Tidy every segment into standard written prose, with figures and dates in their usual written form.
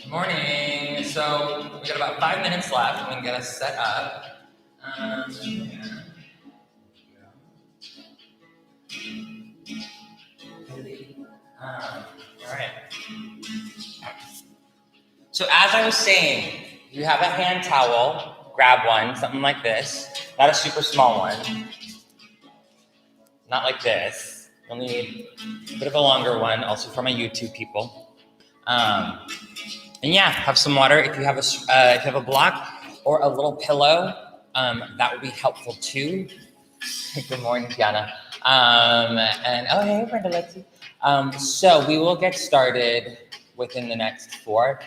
Good morning. So we got about 5 minutes left. I'm gonna get us set up. All right. So as I was saying, you have a hand towel, grab one, something like this, not a super small one, not like this. You'll need a bit of a longer one, also for my YouTube people. And yeah, have some water. If you have a block or a little pillow, that would be helpful too. Good morning, Tiana. And oh, hey, Brenda Lexi. So we will get started within the next 4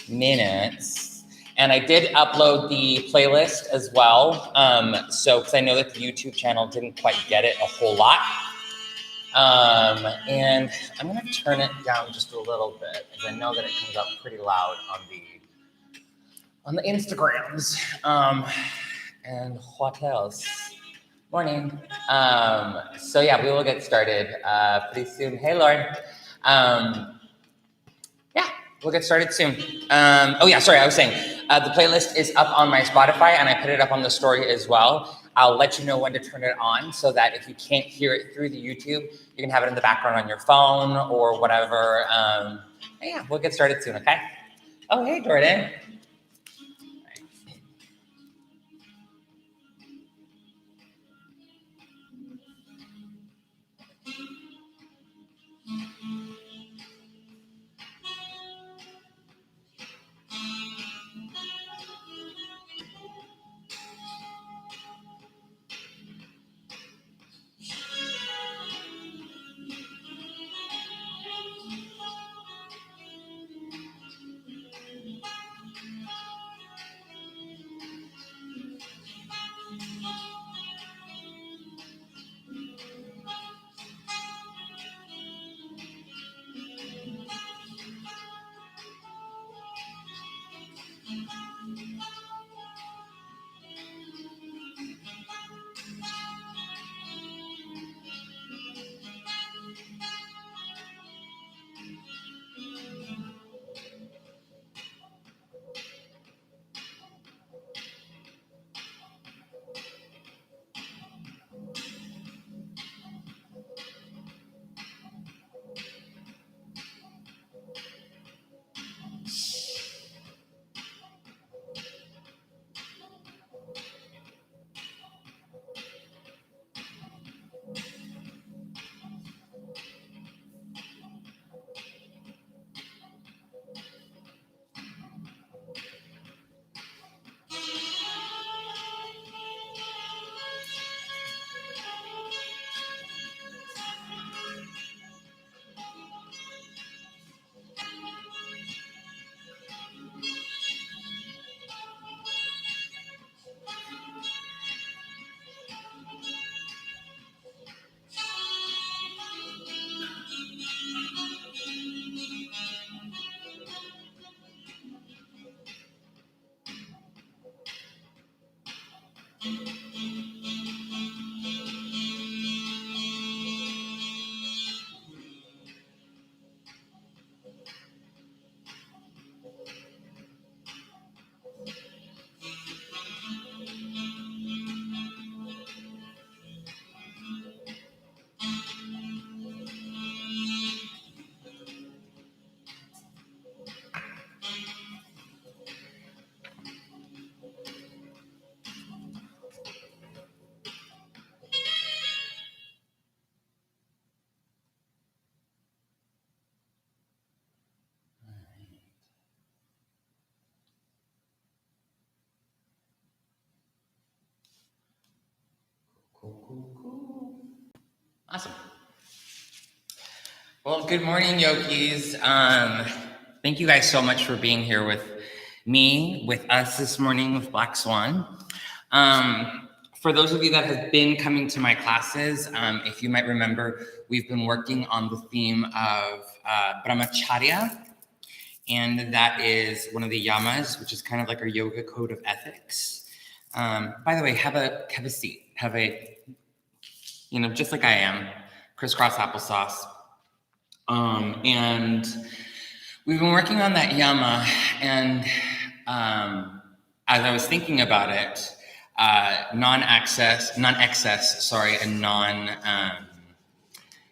minutes. And I did upload the playlist as well. So, because I know that the YouTube channel didn't quite get it a whole lot. And I'm gonna turn it down just a little bit because I know that it comes up pretty loud on the Instagrams. And what else? Morning. So yeah, we will get started pretty soon. Hey, Lauren. Yeah, we'll get started soon. Oh yeah, sorry, I was saying the playlist is up on my Spotify and I put it up on the story as well. I'll let you know when to turn it on so that if you can't hear it through the YouTube, you can have it in the background on your phone or whatever. Yeah, we'll get started soon, okay? Oh, hey, Jordan. Cool. Awesome. Well, good morning, yogis. Thank you guys so much for being here with me, with us this morning with Black Swan. For those of you that have been coming to my classes, if you might remember, we've been working on the theme of brahmacharya, and that is one of the yamas, which is kind of like our yoga code of ethics. By the way, have a seat, have a, just like I am, crisscross applesauce. And we've been working on that yama, and as I was thinking about it, non-excess, and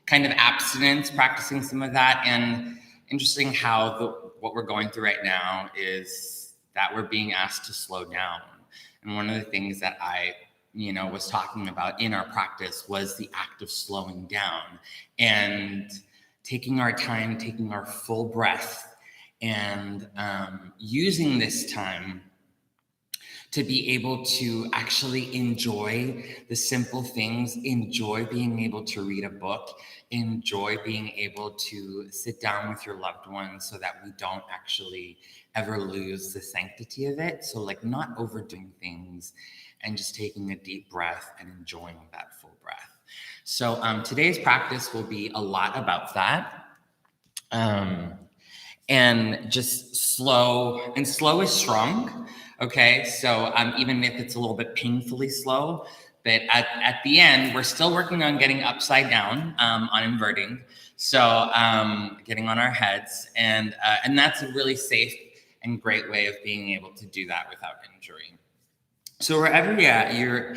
kind of abstinence, practicing some of that, and interesting how what we're going through right now is that we're being asked to slow down. And one of the things that I was talking about in our practice was the act of slowing down and taking our time, taking our full breath, and using this time to be able to actually enjoy the simple things, enjoy being able to read a book, enjoy being able to sit down with your loved ones so that we don't actually ever lose the sanctity of it. So like not overdoing things and just taking a deep breath and enjoying that full breath. So today's practice will be a lot about that. And just slow, and slow is strong. Okay, so even if it's a little bit painfully slow, but at the end, we're still working on getting upside down, on inverting. So getting on our heads, and that's a really safe and great way of being able to do that without injury. So wherever you're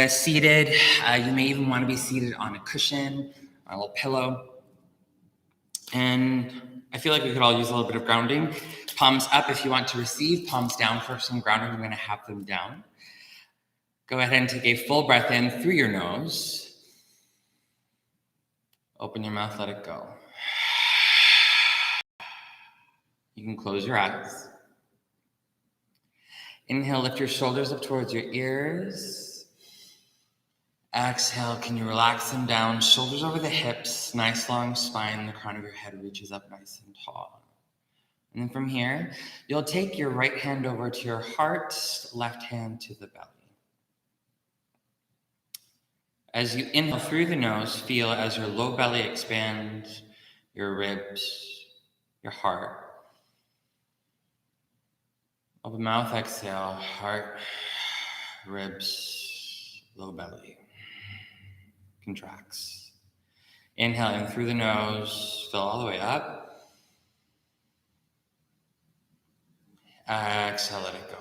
seated, you may even want to be seated on a cushion, a little pillow. And I feel like we could all use a little bit of grounding. Palms up if you want to receive, palms down for some grounding. I'm going to have them down. Go ahead and take a full breath in through your nose. Open your mouth, let it go. You can close your eyes. Inhale, lift your shoulders up towards your ears. Exhale, can you relax them down? Shoulders over the hips, nice long spine. The crown of your head reaches up nice and tall. And then from here, you'll take your right hand over to your heart, left hand to the belly. As you inhale through the nose, feel as your low belly expands, your ribs, your heart. Open mouth, exhale, heart, ribs, low belly. Contracts. Inhale in through the nose, fill all the way up. Exhale, let it go.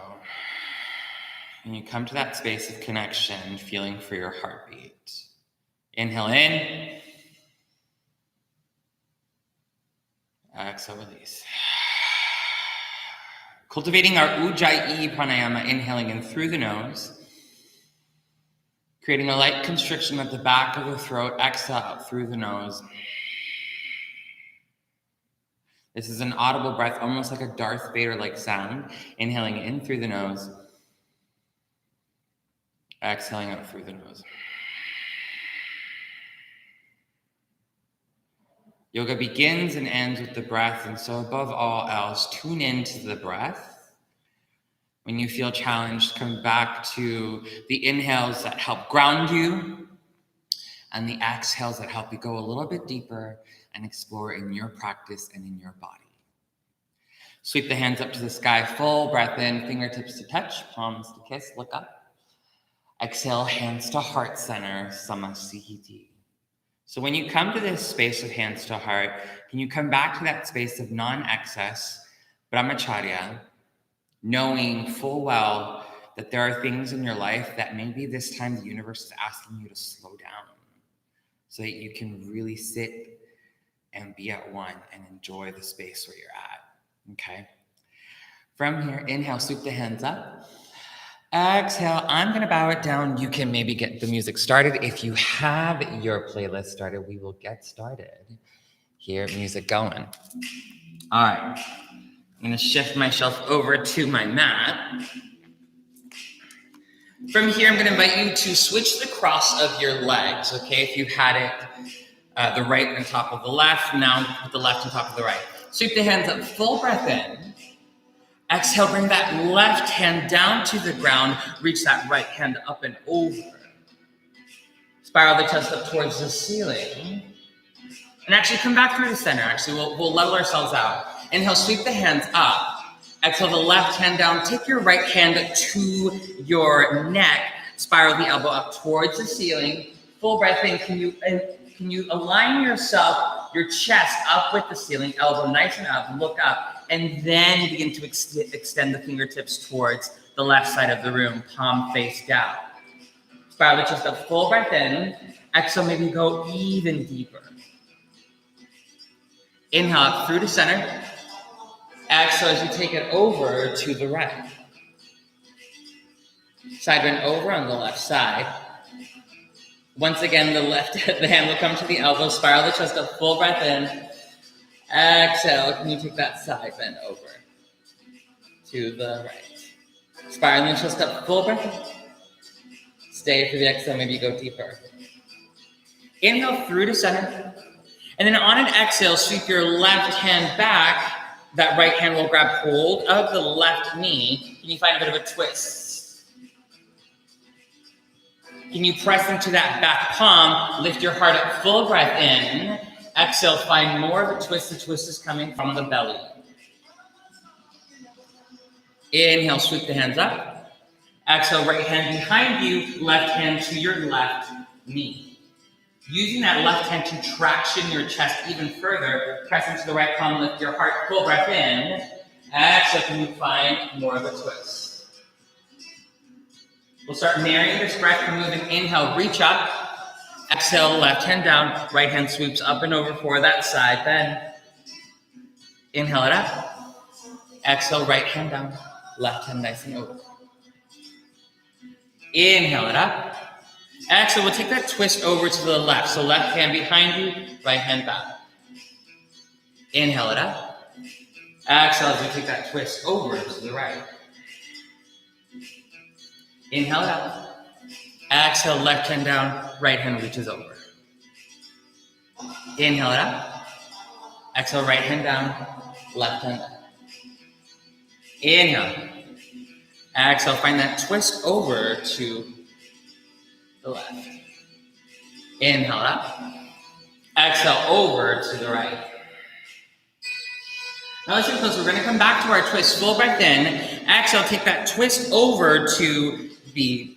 And you come to that space of connection, feeling for your heartbeat. Inhale in. Exhale, release. Cultivating our Ujjayi pranayama, inhaling in through the nose. Creating a light constriction at the back of the throat. Exhale out through the nose. This is an audible breath, almost like a Darth Vader-like sound. Inhaling in through the nose. Exhaling out through the nose. Yoga begins and ends with the breath, and so above all else, tune into the breath. When you feel challenged, come back to the inhales that help ground you and the exhales that help you go a little bit deeper and explore in your practice and in your body. Sweep the hands up to the sky, full breath in, fingertips to touch, palms to kiss, look up. Exhale, hands to heart center, samasthiti. So when you come to this space of hands to heart, can you come back to that space of non-excess, brahmacharya, knowing full well that there are things in your life that maybe this time the universe is asking you to slow down so that you can really sit and be at one and enjoy the space where you're at, okay? From here, inhale, sweep the hands up. Exhale, I'm going to bow it down. You can maybe get the music started. If you have your playlist started, we will get started. Here, music going. All right. I'm going to shift myself over to my mat. From here, I'm going to invite you to switch the cross of your legs, okay? If you had it the right on top of the left, now put the left on top of the right. Sweep the hands up, full breath in. Exhale, bring that left hand down to the ground. Reach that right hand up and over. Spiral the chest up towards the ceiling. And actually come back through the center. Actually, we'll level ourselves out. Inhale, sweep the hands up. Exhale, the left hand down. Take your right hand to your neck. Spiral the elbow up towards the ceiling. Full breath in. Can you align yourself, your chest up with the ceiling, elbow nice and up, look up. And then begin to extend the fingertips towards the left side of the room, palm face down. Spiral the chest up, full breath in. Exhale, maybe go even deeper. Inhale up through the center. Exhale as you take it over to the right. Side bend over on the left side. Once again, the hand will come to the elbow, spiral the chest up, full breath in. Exhale, can you take that side bend over to the right. Spiraling the chest up, full breath in. Stay for the exhale, maybe go deeper. Inhale through to center. And then on an exhale, sweep your left hand back. That right hand will grab hold of the left knee. Can you find a bit of a twist? Can you press into that back palm? Lift your heart up, full breath in. Exhale, find more of a twist. The twist is coming from the belly. Inhale, sweep the hands up. Exhale, right hand behind you, left hand to your left knee. Using that left hand to traction your chest even further, press into the right palm, lift your heart, full breath in. Exhale, can you find more of a twist? We'll start marrying this breath. We're moving. Inhale, reach up. Exhale, left hand down. Right hand sweeps up and over for that side bend. Inhale it up. Exhale, right hand down. Left hand nice and over. Inhale it up. Exhale, we'll take that twist over to the left. So left hand behind you, right hand back. Inhale it up. Exhale as we take that twist over to the right. Inhale it up. Exhale, left hand down, right hand reaches over. Inhale it up. Exhale, right hand down, left hand up. Inhale. Exhale, find that twist over to the left. Inhale up. Exhale over to the right. Now listen close. We're going to come back to our twist. Full breath in. Exhale, take that twist over to the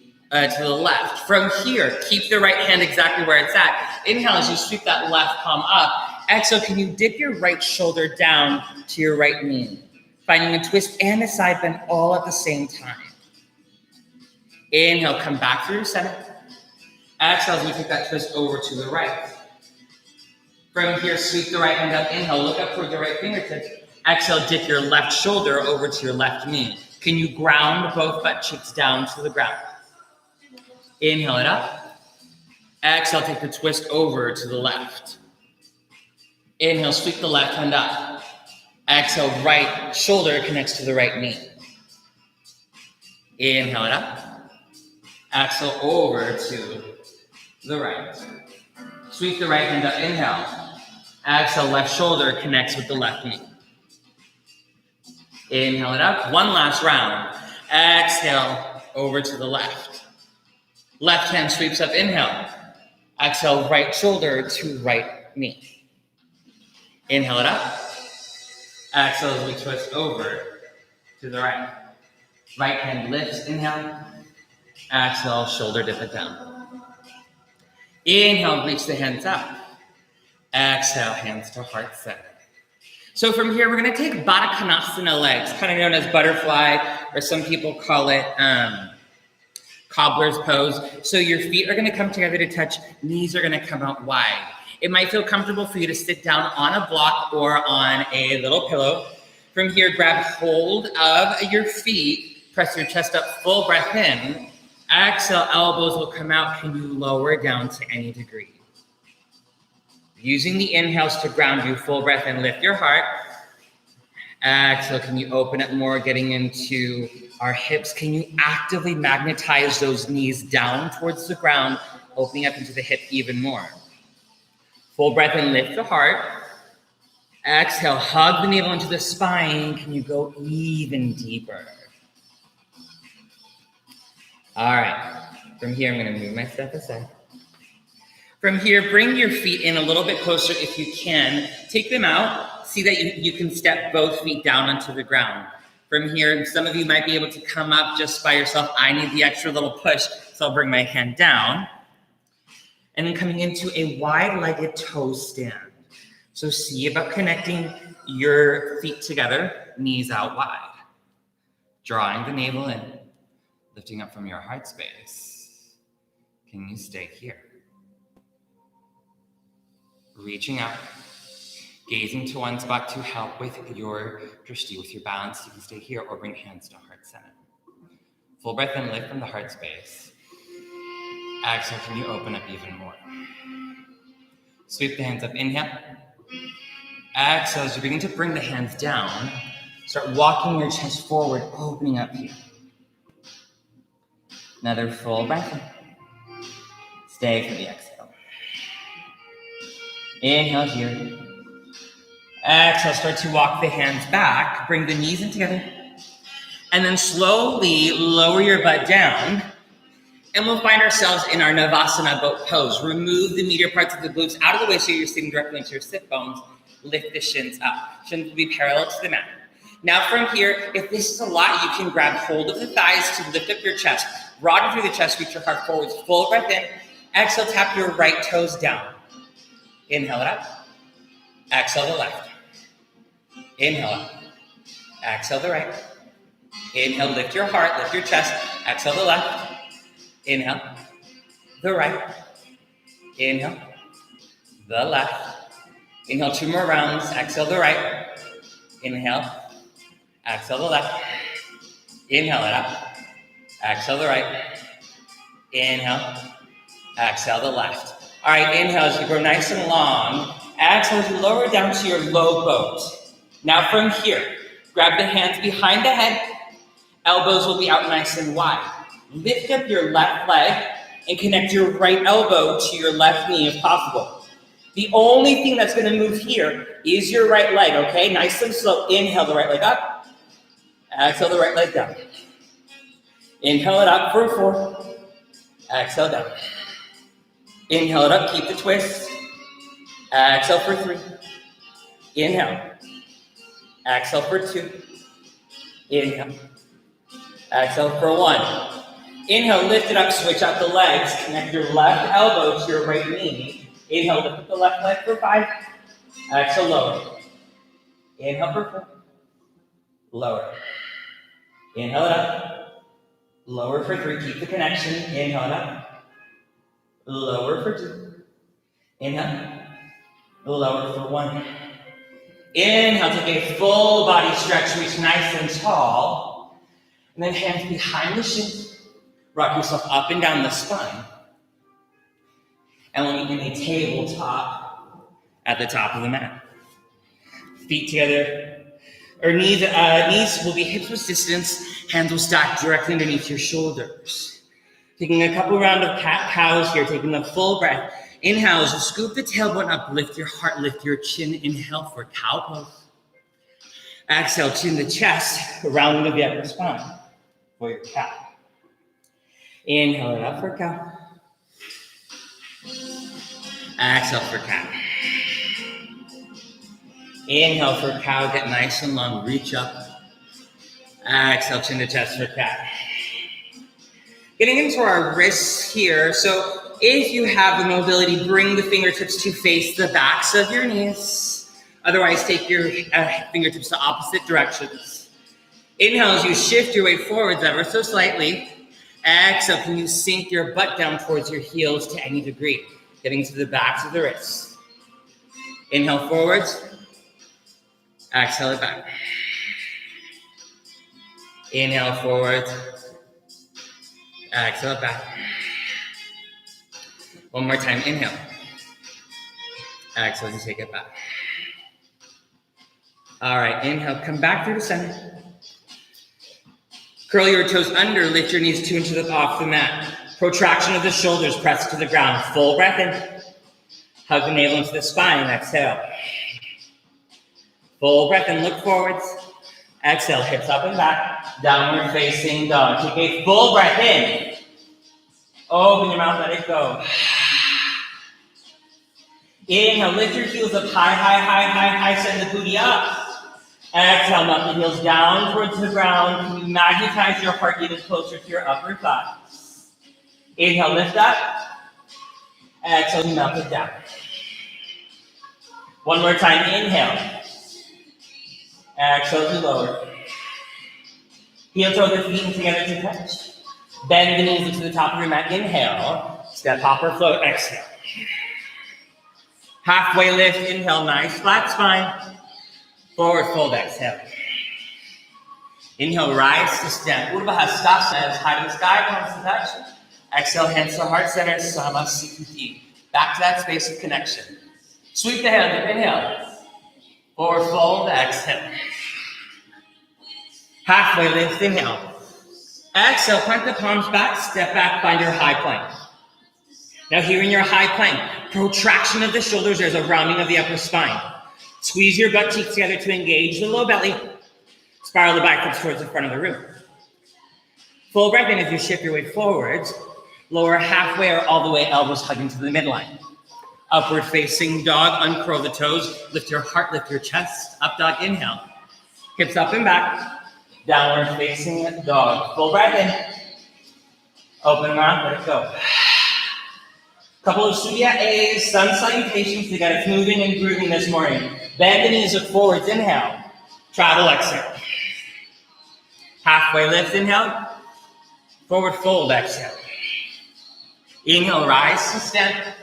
left. From here, keep the right hand exactly where it's at. Inhale as you sweep that left palm up. Exhale, can you dip your right shoulder down to your right knee? Finding a twist and a side bend all at the same time. Inhale, come back through your center. Exhale as we take that twist over to the right. From here, sweep the right hand up. Inhale, look up toward your right fingertips. Exhale, dip your left shoulder over to your left knee. Can you ground both butt cheeks down to the ground? Inhale it up. Exhale, take the twist over to the left. Inhale, sweep the left hand up. Exhale, right shoulder connects to the right knee. Inhale it up. Exhale, over to the right. Sweep the right hand up. Inhale. Exhale, left shoulder connects with the left knee. Inhale it up. One last round. Exhale, over to the left. Left hand sweeps up. Inhale. Exhale, right shoulder to right knee. Inhale it up. Exhale as we twist over to the right. Right hand lifts. Inhale. Exhale, shoulder dip it down. Inhale, reach the hands up. Exhale, hands to heart center. So from here, we're going to take Baddha Konasana legs, kind of known as butterfly, or some people call it cobbler's pose. So your feet are going to come together to touch, knees are going to come out wide. It might feel comfortable for you to sit down on a block or on a little pillow. From here, grab hold of your feet, press your chest up, full breath in. Exhale, elbows will come out. Can you lower down to any degree? Using the inhales to ground you, full breath in, lift your heart. Exhale, can you open up more, getting into our hips? Can you actively magnetize those knees down towards the ground, opening up into the hip even more? Full breath in, lift the heart. Exhale, hug the navel into the spine. Can you go even deeper? All right, from here, I'm going to move my step aside. From here, bring your feet in a little bit closer if you can. Take them out. See that you can step both feet down onto the ground. From here, some of you might be able to come up just by yourself. I need the extra little push, so I'll bring my hand down. And then coming into a wide-legged toe stand. So see about connecting your feet together, knees out wide. Drawing the navel in. Lifting up from your heart space. Can you stay here? Reaching up. Gazing to one spot to help with your drishti, with your balance. You can stay here or bring hands to heart center. Full breath in, lift from the heart space. Exhale, can you open up even more? Sweep the hands up, inhale. Exhale, as you begin to bring the hands down, start walking your chest forward, opening up here. Another full breath in. Stay for the exhale. Inhale here. Exhale, start to walk the hands back, bring the knees in together, and then slowly lower your butt down, and we'll find ourselves in our navasana boat pose. Remove the meatier parts of the glutes out of the way so you're sitting directly into your sit bones. Lift the shins up. Shins will be parallel to the mat. Now from here, if this is a lot, you can grab hold of the thighs to lift up your chest. Broaden through the chest, reach your heart forwards. Full breath in. Exhale, tap your right toes down. Inhale it up. Exhale the left. Inhale up. Exhale the right. Inhale, lift your heart, lift your chest. Exhale the left. Inhale. The right. Inhale. The left. Inhale 2 more rounds. Exhale the right. Inhale. Exhale the left. Inhale it up. Exhale the right. Inhale. Exhale the left. All right, inhale as you grow nice and long. Exhale as you lower down to your low boat. Now from here, grab the hands behind the head. Elbows will be out nice and wide. Lift up your left leg and connect your right elbow to your left knee if possible. The only thing that's going to move here is your right leg, okay? Nice and slow. Inhale the right leg up. Exhale the right leg down. Inhale it up for 4. Exhale down. Inhale it up. Keep the twist. Exhale for 3. Inhale. Exhale for 2. Inhale. Exhale for 1. Inhale, lift it up, switch out the legs. Connect your left elbow to your right knee. Inhale, lift up the left leg for 5. Exhale, lower. Inhale for 4. Lower. Inhale it up. Lower for 3. Keep the connection. Inhale it up. Lower for 2. Inhale. Lower for 1. Inhale, take a full body stretch. Reach nice and tall. And then hands behind the shins. Rock yourself up and down the spine. And we'll meet in a tabletop at the top of the mat. Feet together. Or knees will be hips width distance. Hands will stack directly underneath your shoulders. Taking a couple round of cat-cows here. Taking a full breath. Inhale as you scoop the tailbone up. Lift your heart, lift your chin. Inhale for cow pose. Exhale, chin the chest. Round of the upper spine for your cow. Inhale it up for cow. Exhale for cat. Inhale for cow, get nice and long, reach up. Exhale, chin to chest for cat. Getting into our wrists here. So if you have the mobility, bring the fingertips to face the backs of your knees. Otherwise, take your fingertips to opposite directions. Inhale as you shift your way forwards ever so slightly. Exhale, can you sink your butt down towards your heels to any degree? Getting to the backs of the wrists. Inhale forwards. Exhale it back. Inhale forwards. Exhale it back. One more time, inhale. Exhale to take it back. All right, inhale, come back through the center. Curl your toes under, lift your knees 2 inches off the mat. Protraction of the shoulders, press to the ground. Full breath in. Hug the navel into the spine, exhale. Full breath in, look forwards. Exhale, hips up and back. Downward facing dog. Take a full breath in. Open your mouth, let it go. Inhale, lift your heels up high, high, high, high, high. Send the booty up. Exhale, melt the heels down towards the ground. Can you magnetize your heart even closer to your upper thighs? Inhale, lift up. Exhale, melt it down. One more time, inhale. Exhale to lower. Heel toe the feet together to touch. Bend the knees into the top of your mat. Inhale. Step, hop, or float. Exhale. Halfway lift, inhale, nice flat spine. Forward fold, exhale. Inhale, rise to stand. Urdhva Hastasana, as high to the sky, palms to touch. Exhale, hands to heart center, Savasana. Back to that space of connection. Sweep the hands up, inhale. Forward fold, exhale. Halfway lift, inhale. Exhale, plant the palms back, step back, find your high plank. Now here in your high plank, protraction of the shoulders, there's a rounding of the upper spine. Squeeze your butt cheeks together to engage the low belly. Spiral the biceps towards the front of the room. Full breath in as you shift your way forwards. Lower halfway or all the way, elbows hugging to the midline. Upward facing dog, uncurl the toes. Lift your heart, lift your chest. Up dog, inhale. Hips up and back. Downward facing dog. Full breath in. Open mouth, let it go. Couple of Surya A's, sun salutations. We got us moving and grooving this morning. Bend the knees, look forwards, inhale. Travel, exhale. Halfway lift, inhale. Forward fold, exhale. Inhale, rise to stand.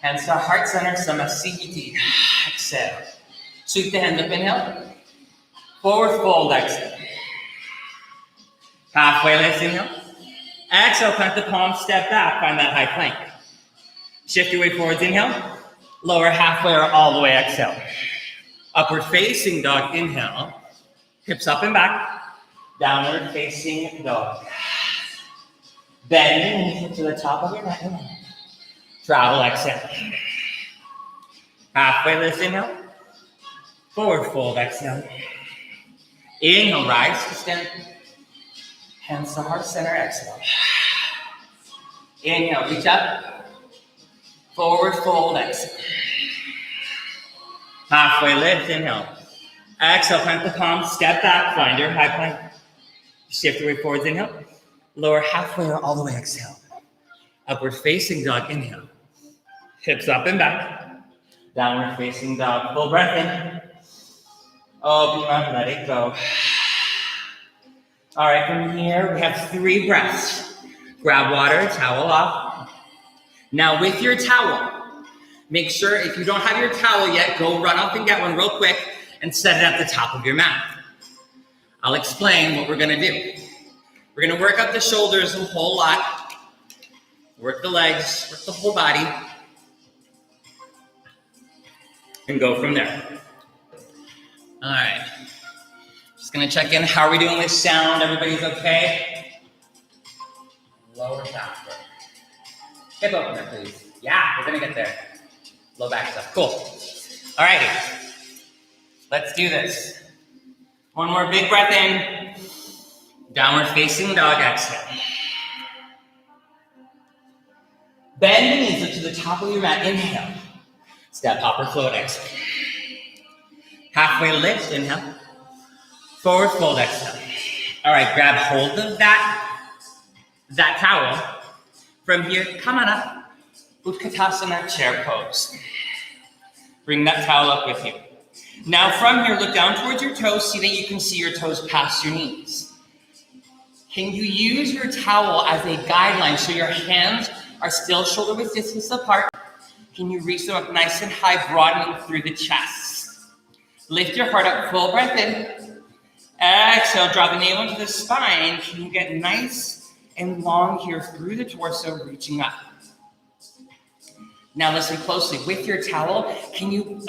Hands to heart center, Samasthiti. Exhale. Sweep the hands up, inhale. Forward fold, exhale. Halfway lift, inhale. Exhale, plant the palms, step back, find that high plank. Shift your way forwards, inhale. Lower halfway or all the way, exhale. Upward facing dog, inhale. Hips up and back. Downward facing dog. Bend your knees to the top of your mat. Travel, exhale. Halfway lift, inhale. Forward fold, exhale. Inhale, rise to stand. Hands to heart center, exhale. Inhale, reach up. Forward fold, exhale. Halfway lift, inhale. Exhale, plant the palms, step back, find your high plank. Shift your way forwards, inhale. Lower halfway or all the way, exhale. Upward facing dog, inhale. Hips up and back. Downward facing dog, full breath in. Open your mouth, let it go. All right, from here, we have 3 breaths. Grab water, towel off. Now with your towel, make sure if you don't have your towel yet, go run off and get one real quick and set it at the top of your mat. I'll explain what we're gonna do. We're gonna work up the shoulders a whole lot, work the legs, work the whole body, and go from there. All right, just gonna check in. How are we doing with sound? Everybody's okay? Lower back. Hip opener, please. Yeah, we're gonna get there. Low back stuff. Cool. All righty. Let's do this. One more big breath in. Downward facing dog, exhale. Bend the knees up to the top of your mat, inhale. Step, hopper, float, exhale. Halfway lift, inhale. Forward fold, exhale. All right, grab hold of that towel. From here, come on up. Utkatasana, chair pose. Bring that towel up with you. Now from here, look down towards your toes. See that you can see your toes past your knees. Can you use your towel as a guideline so your hands are still shoulder width distance apart? Can you reach them up nice and high, broadening through the chest? Lift your heart up, full breath in. Exhale, draw the navel into the spine. Can you get nice and long here through the torso, reaching up? Now listen closely. With your towel, can you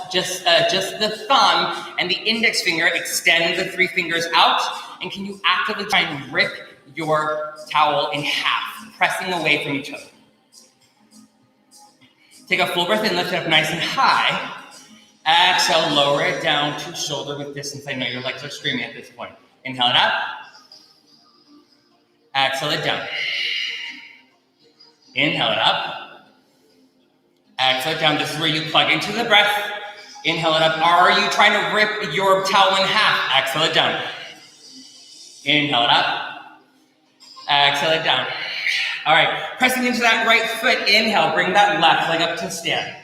just the thumb and the index finger extend the 3 fingers out, and can you actively try and rip your towel in half, pressing away from each other? Take a full breath in, lift it up nice and high. Exhale, lower it down to shoulder width distance. I know your legs are screaming at this point. Inhale it up. Exhale it down. Inhale it up. Exhale it down. This is where you plug into the breath. Inhale it up. Are you trying to rip your towel in half? Exhale it down. Inhale it up. Exhale it down. All right, pressing into that right foot. Inhale, bring that left leg up to stand.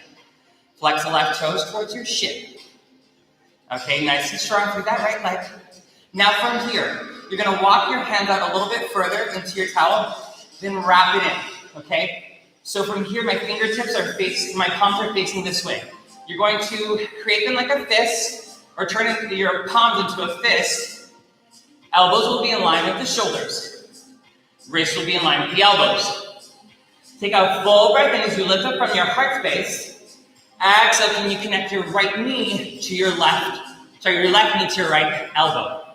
Flex the left toes towards your shin. Okay, nice and strong through that right leg. Now from here, you're gonna walk your hands out a little bit further into your towel, then wrap it in, okay? So from here, my fingertips are facing, my palms are facing this way. You're going to create them like a fist, or turn your palms into a fist. Elbows will be in line with the shoulders. Wrists will be in line with the elbows. Take a full breath in as you lift up from your heart space. Exhale, can you connect your right knee to your left, your left knee to your right elbow.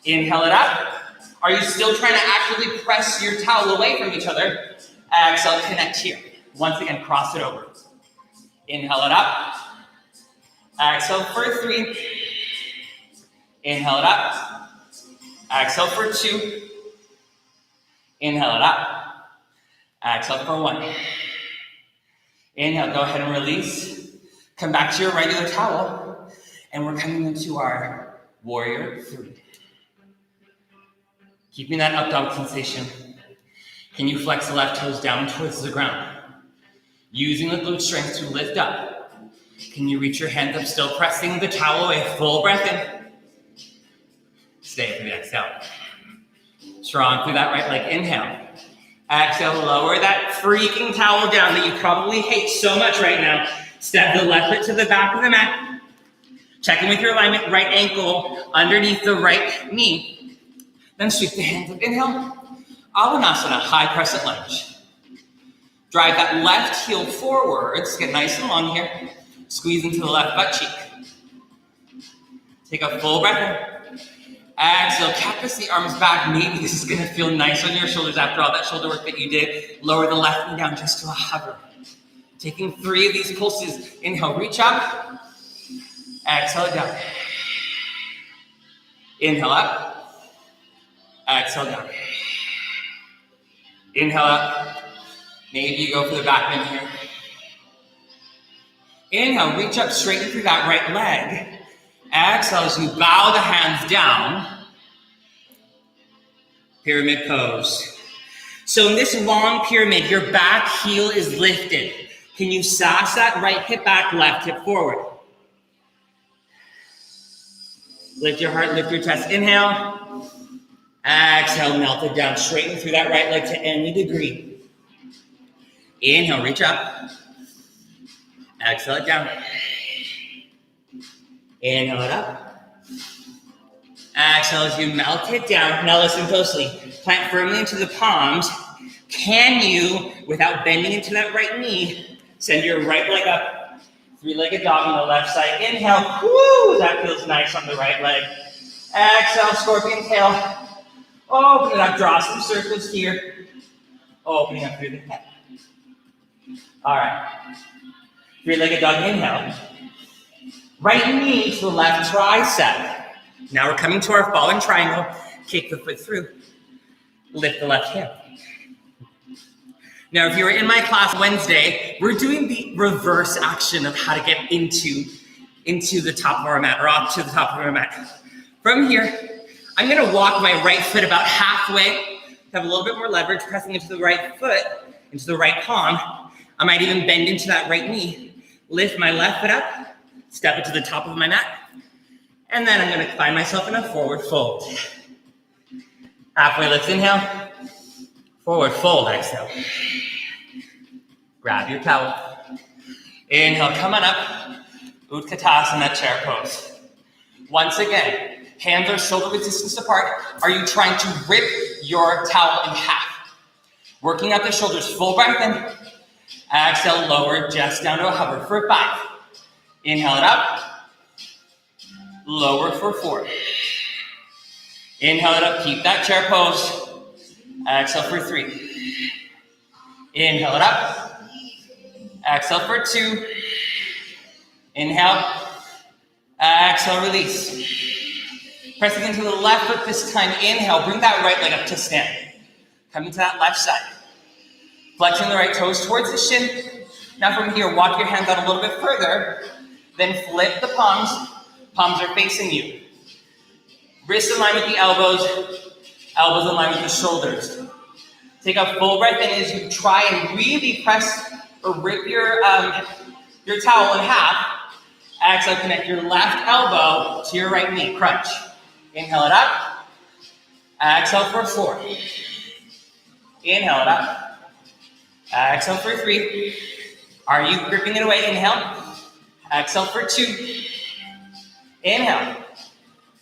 Inhale it up. Are you still trying to actively press your towel away from each other? Exhale, connect here. Once again, cross it over. Inhale it up. Exhale for 3. Inhale it up. Exhale for 2. Inhale it up. Exhale for 1. Inhale, go ahead and release. Come back to your regular towel. And we're coming into our warrior 3. Keeping that up dog sensation. Can you flex the left toes down towards the ground? Using the glute strength to lift up. Can you reach your hands up, still pressing the towel away? Full breath in. Stay for the exhale. Strong through that right leg. Inhale. Exhale, lower that freaking towel down that you probably hate so much right now. Step the left foot to the back of the mat. Check in with your alignment. Right ankle underneath the right knee. Then sweep the hands up. Inhale. Avanasana, high crescent lunge. Drive that left heel forwards. Get nice and long here. Squeeze into the left butt cheek. Take a full breath in. Exhale, cactus the arms back. Maybe this is gonna feel nice on your shoulders after all that shoulder work that you did. Lower the left knee down just to a hover. Taking 3 of these pulses. Inhale, reach up. Exhale down. Inhale up. Exhale down. Inhale up. Maybe you go for the back bend here. Inhale, reach up, straighten through that right leg. Exhale as you bow the hands down. Pyramid pose. So in this long pyramid, your back heel is lifted. Can you sass that right hip back, left hip forward? Lift your heart, lift your chest. Inhale. Exhale, melt it down. Straighten through that right leg to any degree. Inhale, reach up. Exhale it down. Inhale it up. Exhale as you melt it down. Now listen closely. Plant firmly into the palms. Can you, without bending into that right knee, send your right leg up? 3-legged dog on the left side. Inhale. Woo! That feels nice on the right leg. Exhale, scorpion tail. Open it up, draw some circles here. Opening up through the head. All right. 3-legged dog, inhale. Right knee to the left tricep. Now we're coming to our falling triangle. Kick the foot through. Lift the left hand. Now, if you were in my class Wednesday, we're doing the reverse action of how to get into the top of our mat, or up to the top of our mat. From here, I'm going to walk my right foot about halfway, have a little bit more leverage, pressing into the right foot, into the right palm. I might even bend into that right knee, lift my left foot up, step it to the top of my mat, and then I'm going to find myself in a forward fold. Halfway lift, inhale, forward fold, exhale. Grab your towel. Inhale, come on up, Utkatasana, chair pose. Once again, hands are shoulder distance apart. Are you trying to rip your towel in half? Working out the shoulders, full breath in. Exhale, lower just down to a hover for 5. Inhale it up. Lower for 4. Inhale it up, keep that chair pose. Exhale for 3. Inhale it up. Exhale for 2. Inhale. Exhale, release. Pressing into the left foot this time. Inhale, bring that right leg up to stand. Coming to that left side. Flexing the right toes towards the shin. Now from here, walk your hands out a little bit further. Then flip the palms. Palms are facing you. Wrists in line with the elbows. Elbows in line with the shoulders. Take a full breath in as you try and really press or rip your towel in half. Exhale, connect your left elbow to your right knee. Crunch. Inhale it up. Exhale for 4. Inhale it up. Exhale for 3. Are you gripping it away? Inhale. Exhale for 2. Inhale.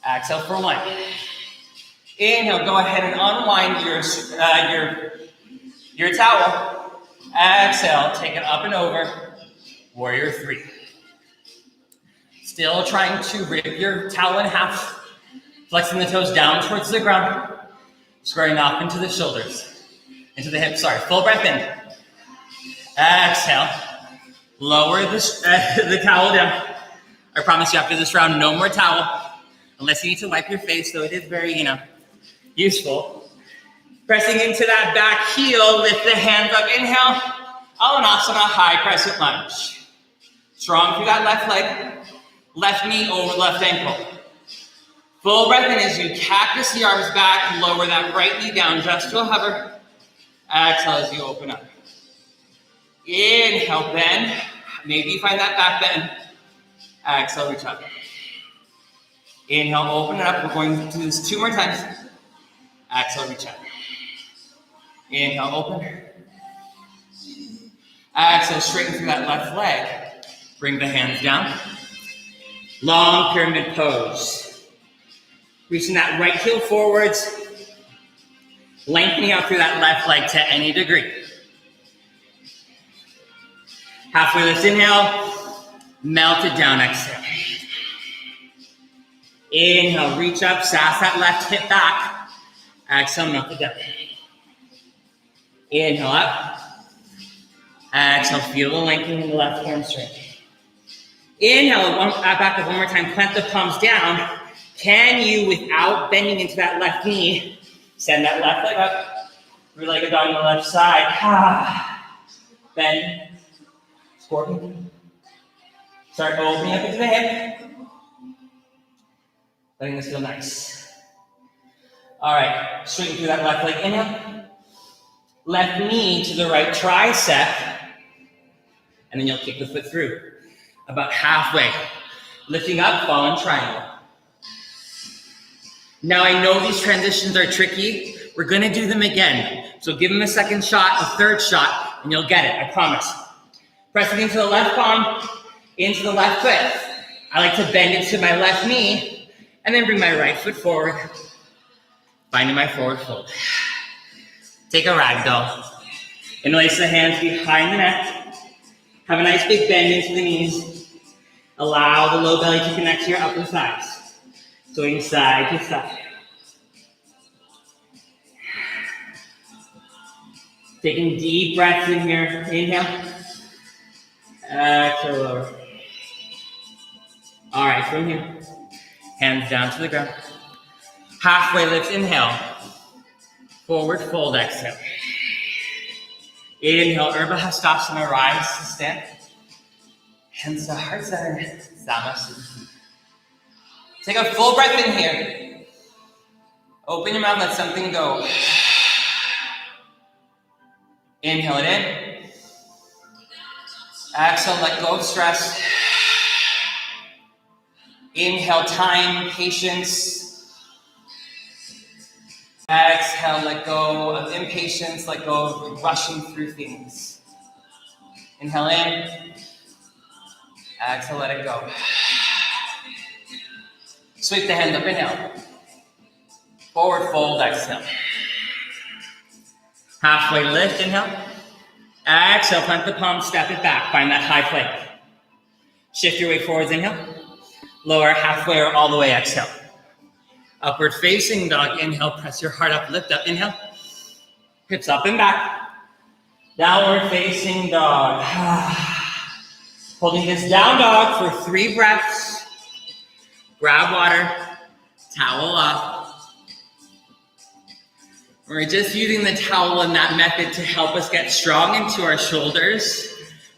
Exhale for 1. Inhale. Go ahead and unwind your towel. Exhale. Take it up and over. Warrior 3. Still trying to rip your towel in half. Flexing the toes down towards the ground. Squaring off into the shoulders. Into the hips. Sorry. Full breath in. Exhale. Lower the towel down. I promise you after this round, no more towel. Unless you need to wipe your face, so it is very, useful. Pressing into that back heel, lift the hands up. Inhale. Alanasana, high crescent lunge. Strong through that left leg. Left knee over left ankle. Full breath in as you cactus the arms back. Lower that right knee down just to a hover. Exhale as you open up. Inhale, bend. Maybe you find that back bend. Exhale, reach up. Inhale, open it up. We're going to do this 2 more times. Exhale, reach up. Inhale, open. Exhale, straighten through that left leg. Bring the hands down. Long pyramid pose. Reaching that right heel forwards. Lengthening out through that left leg to any degree. Halfway lift, inhale. Melt it down, exhale. Inhale, reach up, sass that left hip back. Exhale, melt it down. Inhale up. Exhale, feel the lengthening in the left hamstring. Inhale, back up one more time, plant the palms down. Can you, without bending into that left knee, send that left leg up, three-legged dog on the left side. Bend. Scorpion. Start opening up into the hip. Letting this feel nice. All right, straighten through that left leg. Inhale. Left knee to the right tricep. And then you'll kick the foot through. About halfway. Lifting up, fall in triangle. Now I know these transitions are tricky. We're gonna do them again. So give them a second shot, a third shot, and you'll get it, I promise. Pressing into the left palm, into the left foot. I like to bend into my left knee, and then bring my right foot forward, finding my forward fold. Take a ragdoll. Interlace the hands behind the neck. Have a nice big bend into the knees. Allow the low belly to connect to your upper thighs. Swing side to side. Taking deep breaths in here. Inhale. Exhale, lower. All right, from here. Hands down to the ground. Halfway lift, inhale. Forward fold, exhale. Inhale, Urdhva Hastasana, rise to stand. Hands to heart center, Savasana. Take a full breath in here. Open your mouth, let something go. Inhale it in. Exhale, let go of stress. Inhale, time, patience. Exhale, let go of impatience, let go of rushing through things. Inhale in. Exhale, let it go. Sweep the hands up, inhale. Forward fold, exhale. Halfway lift, inhale. Exhale, plant the palms, step it back, find that high plank. Shift your weight forwards, inhale. Lower halfway or all the way, exhale. Upward facing dog, inhale, press your heart up, lift up, inhale. Hips up and back. Downward facing dog. Holding this down dog for 3 breaths. Grab water, towel off. We're just using the towel in that method to help us get strong into our shoulders.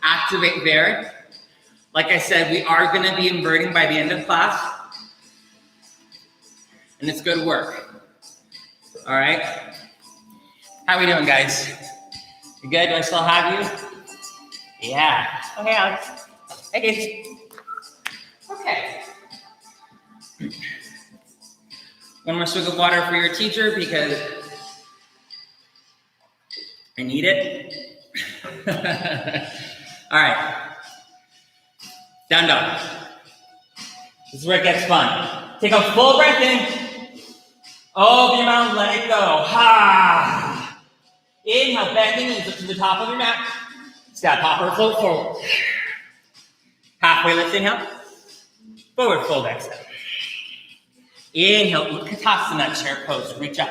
Activate there. Like I said, we are going to be inverting by the end of class. And it's good work. All right. How are we doing, guys? You good? Do I still have you? Yeah. Okay, Alex. Hey, Casey. Okay. One more swig of water for your teacher because I need it. All right. Down dog. This is where it gets fun. Take a full breath in. Open your mouth, let it go. Ha! Inhale, bend the knees up to the top of your mat. Step, hop, or float forward. Halfway lift, inhale. Forward fold, exhale. Inhale, Utkatasana, chair pose. Reach up.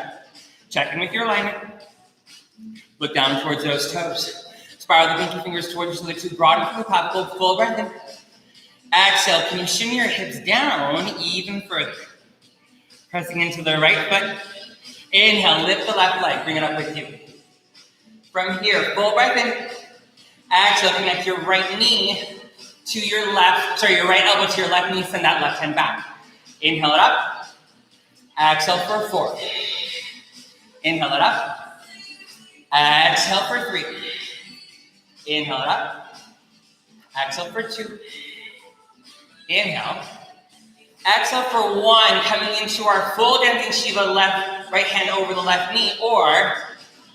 Check in with your alignment. Look down towards those toes. Spiral the pinky fingers towards your lips. Broaden from the clavicle. Full breath in. Exhale. Can you shimmy your hips down even further? Pressing into the right foot. Inhale. Lift the left leg. Bring it up with you. From here, full breath in. Exhale. Connect your right knee to your left. Sorry, your right elbow to your left knee. Send that left hand back. Inhale it up. Exhale for 4. Inhale it up. Exhale for 3. Inhale it up. Exhale for 2. Inhale. Exhale for 1. Coming into our full dancing Shiva, right hand over the left knee. Or,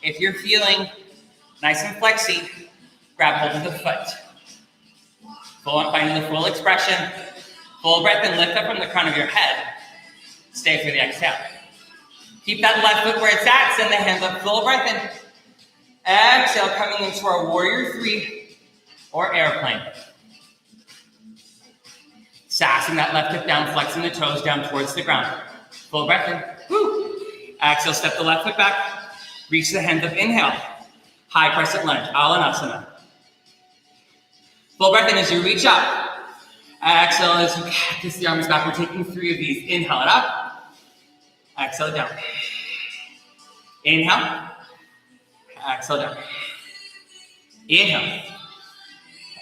if you're feeling nice and flexy, grab hold of the foot. Full on, finding the full expression. Full breath and lift up from the crown of your head. Stay for the exhale. Keep that left foot where it's at. Send the hands up. Full breath in. Exhale, coming into our warrior 3 or airplane. Sassing that left hip down, flexing the toes down towards the ground. Full breath in. Woo. Exhale, step the left foot back. Reach the hands up. Inhale. High crescent lunge. Alanasana. Full breath in as you reach up. Exhale as you kiss the arms back. We're taking 3 of these. Inhale it up. Exhale down. Inhale. Exhale down. Inhale.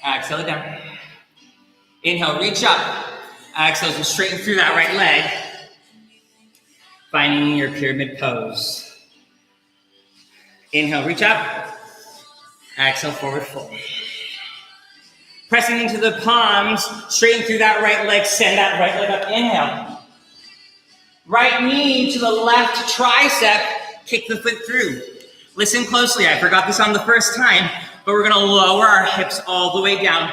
Exhale down. Inhale, reach up. Exhale as you straighten through that right leg. Finding your pyramid pose. Inhale, reach up. Exhale, forward fold. Pressing into the palms, straighten through that right leg, send that right leg up. Inhale. Right knee to the left tricep, kick the foot through. Listen closely, I forgot this on the first time, but we're gonna lower our hips all the way down,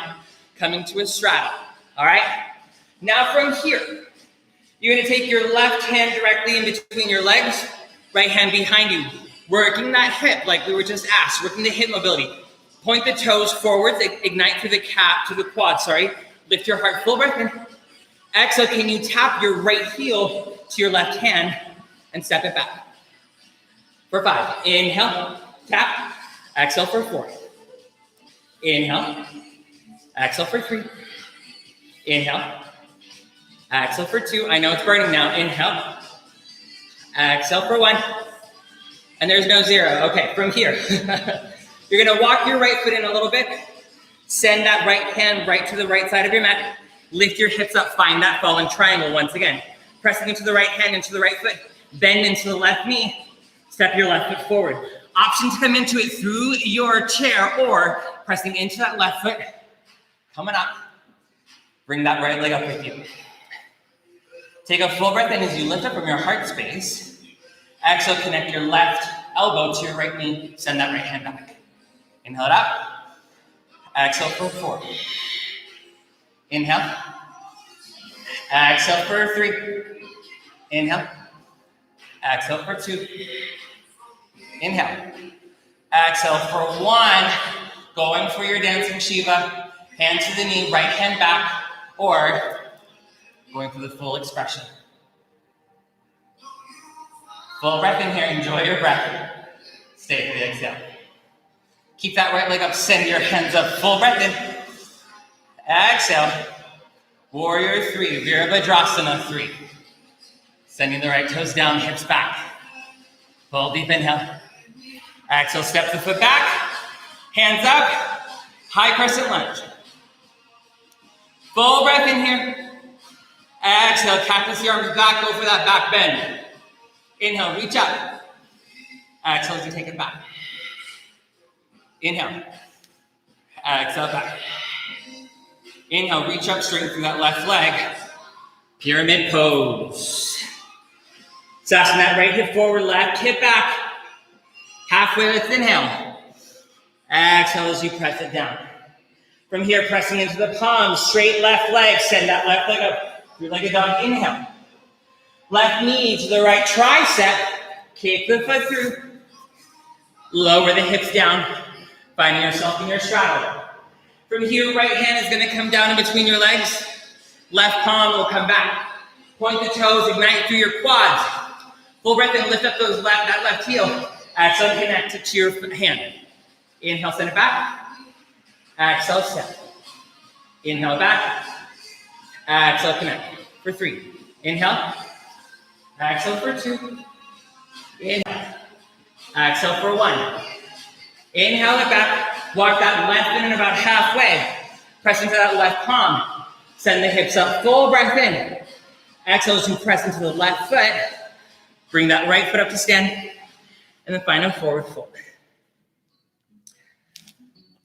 coming to a straddle, all right? Now from here, you're gonna take your left hand directly in between your legs, right hand behind you, working that hip like we were just asked, working the hip mobility. Point the toes forwards, ignite through the calf, to the quad, Lift your heart, full breath in. Exhale, can you tap your right heel to your left hand and step it back? For 5, inhale, tap. Exhale for 4. Inhale, exhale for 3. Inhale, exhale for 2. I know it's burning now. Inhale, exhale for 1. And there's no 0. Okay, from here. You're gonna walk your right foot in a little bit. Send that right hand right to the right side of your mat. Lift your hips up, find that fallen triangle once again. Pressing into the right hand, into the right foot. Bend into the left knee. Step your left foot forward. Option to come into it through your chair or pressing into that left foot. Coming up. Bring that right leg up with you. Take a full breath in as you lift up from your heart space. Exhale, connect your left elbow to your right knee. Send that right hand back. Inhale it up. Exhale for 4. Inhale. Exhale for 3. Inhale. Exhale for 2. Inhale. Exhale for 1. Going for your dancing Shiva. Hand to the knee, right hand back, or going for the full expression. Full breath in here. Enjoy your breath. Stay for the exhale. Keep that right leg up. Send your hands up. Full breath in. Exhale. Warrior 3. Virabhadrasana 3. Sending the right toes down, hips back. Full deep inhale. Exhale, step the foot back. Hands up. High crescent lunge. Full breath in here. Exhale, cactus the arms back. Go for that back bend. Inhale, reach up. Exhale as you take it back. Inhale. Exhale, back. Inhale, reach up, straighten through that left leg. Pyramid pose. Savasana, that right hip forward, left hip back. Halfway lift, inhale. Exhale as you press it down. From here, pressing into the palms, straight left leg, send that left leg up, three-legged dog, inhale. Left knee to the right tricep, kick the foot through. Lower the hips down, finding yourself in your straddle. From here, right hand is going to come down in between your legs. Left palm will come back. Point the toes, ignite through your quads. Full breath in, lift up that left heel. Exhale, connect it to your hand. Inhale, send it back. Exhale, step. Inhale, back. Exhale, connect. For 3. Inhale. Exhale for 2. Inhale. Exhale for 1. Inhale it back. Walk that left in about halfway. Press into that left palm. Send the hips up. Full breath in. Exhale as you press into the left foot. Bring that right foot up to stand. And then find a forward fold.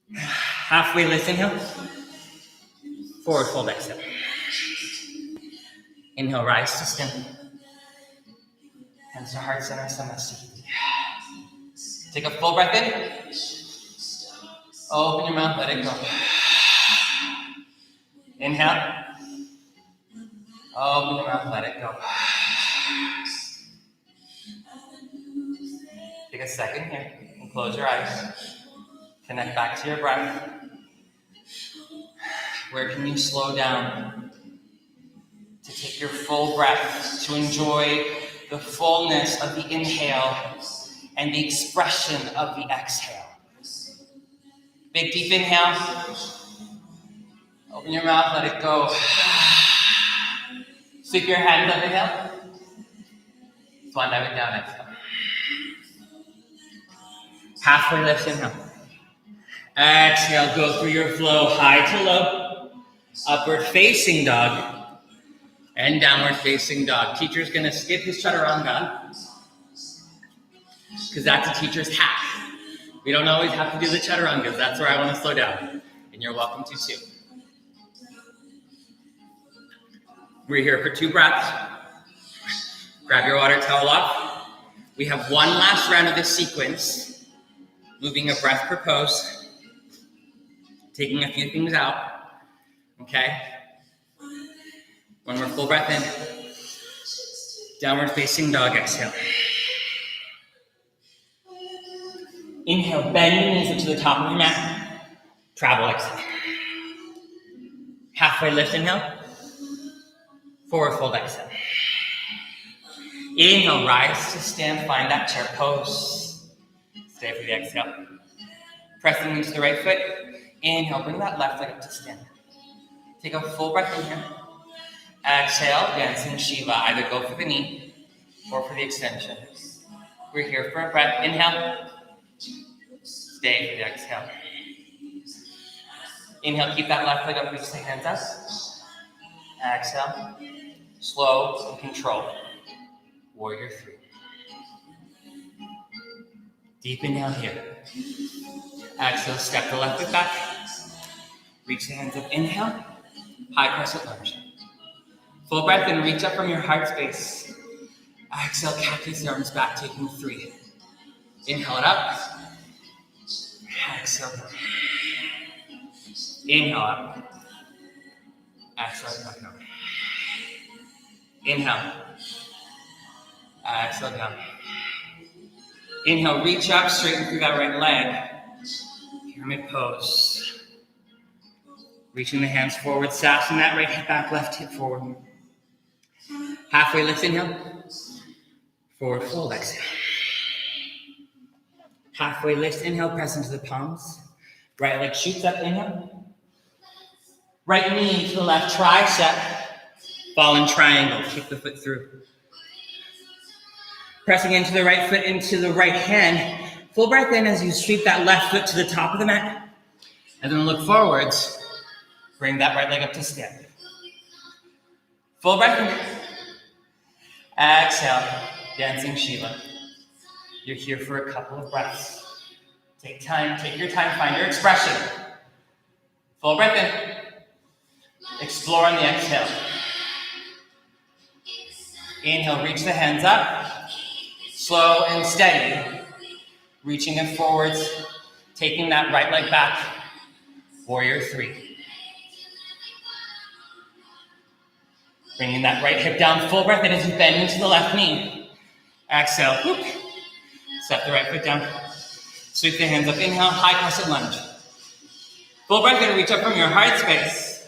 Halfway lift, inhale. Forward fold, exhale. Inhale, rise to stand. Hands to heart center, Savasana. Take a full breath in. Open your mouth, let it go. Inhale. Open your mouth, let it go. Take a second here and close your eyes. Connect back to your breath. Where can you slow down to take your full breath, to enjoy the fullness of the inhale and the expression of the exhale? Big deep inhale. Open your mouth, let it go. Sweep your hands up, inhale. Swan dive it down, exhale. Halfway lift, inhale. Exhale, go through your flow, high to low. Upward facing dog. And downward facing dog. Teacher's gonna skip his chaturanga, because that's a teacher's hack. We don't always have to do the chaturangas. That's where I want to slow down. And you're welcome to too. We're here for 2 breaths. Grab your water towel off. We have one last round of this sequence. Moving a breath per pose. Taking a few things out. Okay? One more full breath in. Downward facing dog, exhale. Inhale, bend your knees up to the top of your mat. Travel, exhale. Halfway lift, inhale. Forward fold, exhale. Inhale, rise to stand, find that chair pose. Stay for the exhale. Pressing into the right foot. Inhale, bring that left leg up to stand. Take a full breath in here. Exhale, dancing Shiva. Either go for the knee or for the extension. We're here for a breath. Inhale. Stay for the exhale. Inhale, keep that left leg up, reach the hands up. Exhale. Slow and control. Warrior 3. Deep inhale here. Exhale, step the left foot back. Reach the hands up, inhale. High crescent lunge. Full breath in, reach up from your heart space. Exhale, cactus the arms back, taking 3. Inhale it up. Exhale down. Inhale up. Exhale back down. Inhale. Exhale down. Inhale, reach up, straighten through that right leg. Pyramid pose. Reaching the hands forward, sashing that right hip back, left hip forward. Halfway lift, inhale. Forward fold, exhale. Halfway lift, inhale, press into the palms. Right leg shoots up, inhale. Right knee to the left tricep. Ball and triangle, kick the foot through. Pressing into the right foot, into the right hand. Full breath in as you sweep that left foot to the top of the mat. And then look forwards. Bring that right leg up to stand. Full breath in. Exhale, dancing Shiva. You're here for a couple of breaths. Take time, take your time, find your expression. Full breath in. Explore on the exhale. Inhale, reach the hands up. Slow and steady. Reaching it forwards Taking that right leg back. Warrior 3. Bringing that right hip down, full breath in as you bend into the left knee. Exhale, whoop. Step the right foot down. Sweep the hands up, inhale, high crescent lunge. Full breath in, reach up from your heart space.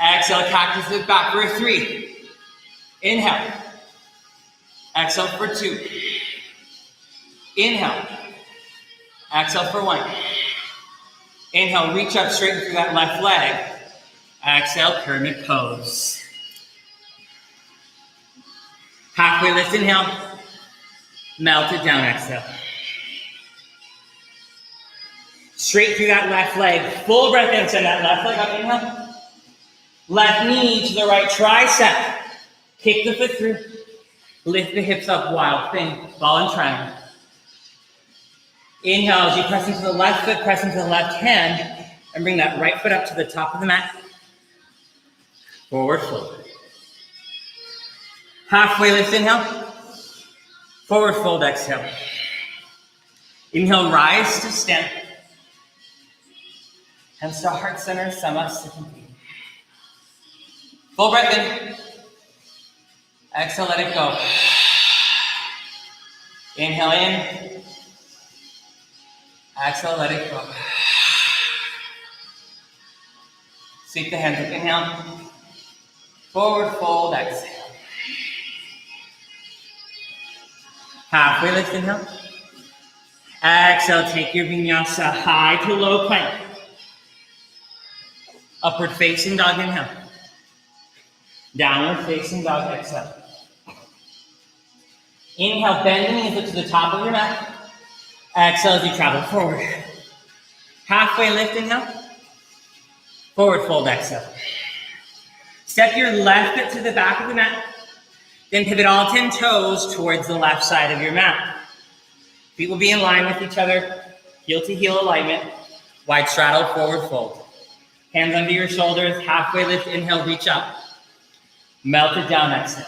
Exhale, cactus it back for 3. Inhale. Exhale for 2. Inhale. Exhale for 1. Inhale, reach up straight through that left leg. Exhale, pyramid pose. Halfway lift, inhale. Melt it down, exhale. Straight through that left leg. Full breath in, send that left leg up, inhale. Left knee to the right tricep. Kick the foot through. Lift the hips up, wild thing. Ball and triangle. Inhale as you press into the left foot, press into the left hand, and bring that right foot up to the top of the mat. Forward fold. Halfway lift, inhale. Forward fold, exhale. Inhale, rise to stand. Hands to heart center, Savasana. Full breath in. Exhale, let it go. Inhale in. Exhale, let it go. Sweep the hands up, inhale. Forward fold, exhale. Halfway lift, inhale. Exhale, take your vinyasa high to low plank. Upward facing dog, inhale. Downward facing dog, exhale. Inhale, bend the knees up to the top of your mat. Exhale as you travel forward. Halfway lift, inhale. Forward fold, exhale. Step your left foot to the back of the mat. Then pivot all 10 toes towards the left side of your mat. Feet will be in line with each other. Heel to heel alignment. Wide straddle, forward fold. Hands under your shoulders. Halfway lift, inhale, reach up. Melt it down, exhale.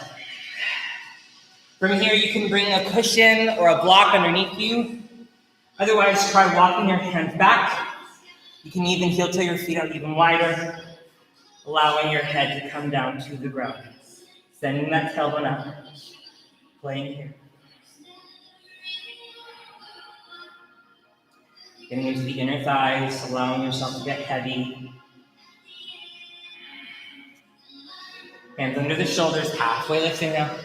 From here, you can bring a cushion or a block underneath you. Otherwise, try walking your hands back. You can even heel toe your feet out even wider, allowing your head to come down to the ground. Sending that tailbone up. Playing here. Getting into the inner thighs, allowing yourself to get heavy. Hands under the shoulders, halfway lifting up.